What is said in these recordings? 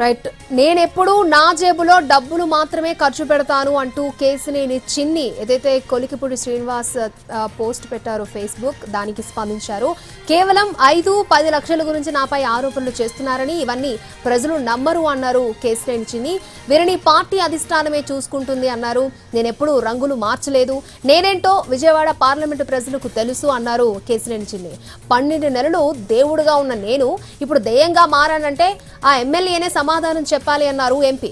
Right. నేనెప్పుడు నా జేబులో డబ్బులు మాత్రమే ఖర్చు పెడతాను అంటూ కేసినేని చిన్ని ఏదైతే కొలికిపూడి శ్రీనివాస్ పోస్ట్ పెట్టారో ఫేస్బుక్, దానికి స్పందించారు. కేవలం 5-10 లక్షల గురించి నాపై ఆరోపణలు చేస్తున్నారని, ఇవన్నీ ప్రజలు నమ్మరు అన్నారు కేసినేని చిన్ని. వీరిని పార్టీ అధిష్టానమే చూసుకుంటుంది అన్నారు. నేనెప్పుడు రంగులు మార్చలేదు, నేనేంటో విజయవాడ పార్లమెంటు ప్రజలకు తెలుసు అన్నారు కేసినేని చిన్ని. 12 నెలలు దేవుడుగా ఉన్న నేను ఇప్పుడు దెయ్యంగా మారానంటే ఆ ఎమ్మెల్యేనే సమాధానం చెప్పాలి అన్నారు ఎంపీ.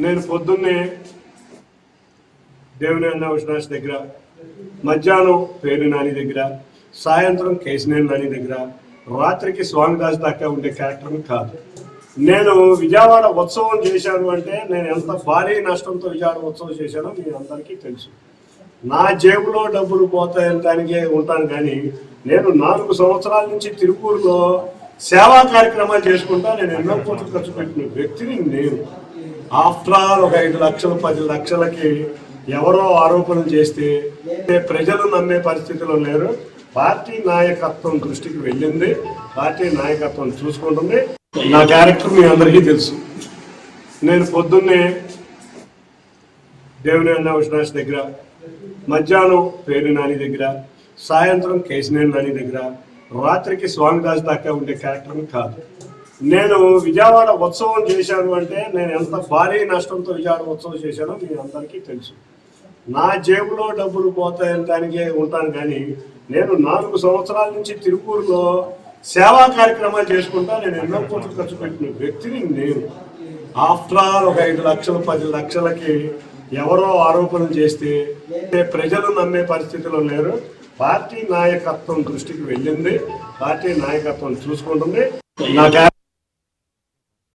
నేను పొద్దున్నే దేవుని అవినాష్ దగ్గర, మధ్యాహ్నం పేరు నాని దగ్గర, సాయంత్రం కేసినేని నాని దగ్గర, రాత్రికి స్వామిదాస్ దాకా ఉండే క్యారెక్టర్ కాదు. నేను విజయవాడ ఉత్సవం చేశాను అంటే నేను ఎంత భారీ నష్టంతో విజయవాడ ఉత్సవం చేశానో మీ అందరికీ తెలుసు. నా జేబులో డబ్బులు పోతాయని దానికే ఉంటాను, కానీ నేను 4 సంవత్సరాల నుంచి తిరుపూరులో సేవా కార్యక్రమాలు చేసుకుంటా నేను ఎన్నో కోట్లు ఖర్చు పెట్టిన వ్యక్తిని నేను. ఆఫ్టర్ ఆల్ ఒక 5 లక్షలు 10 లక్షలకి ఎవరో ఆరోపణలు చేస్తే ప్రజలు నమ్మే పరిస్థితిలో లేరు. పార్టీ నాయకత్వం దృష్టికి వెళ్ళింది, పార్టీ నాయకత్వం చూసుకుంటుంది. నా క్యారెక్టర్ మీ అందరికీ తెలుసు. నేను పొద్దున్నే దేవుని అవినాష్ దగ్గర, మధ్యాహ్నం పేరు నాని దగ్గర, సాయంత్రం కేసినేని నాని దగ్గర, రాత్రికి స్వామిదాస్ దాకా ఉండే క్యారెక్టర్ కాదు. నేను విజయవాడ ఉత్సవం చేశాను అంటే నేను ఎంత భారీ నష్టంతో విజయవాడ ఉత్సవం చేశానో మీ అందరికీ తెలుసు. నా జేబులో డబ్బులు పోతాయని దానికే ఉంటాను, కానీ నేను 4 సంవత్సరాల నుంచి తిరుపూరులో సేవా కార్యక్రమాలు చేసుకుంటా నేను ఎన్నో కోట్లు ఖర్చు పెట్టిన వ్యక్తిని నేను. ఆఫ్టర్ ఆల్ ఒక 5 లక్షలు 10 లక్షలకి ఎవరో ఆరోపణలు చేస్తే ప్రజలు నమ్మే పరిస్థితిలో లేరు. పార్టీ నాయకత్వం దృష్టికి వెళ్ళింది, పార్టీ నాయకత్వం చూసుకుంటుంది. నా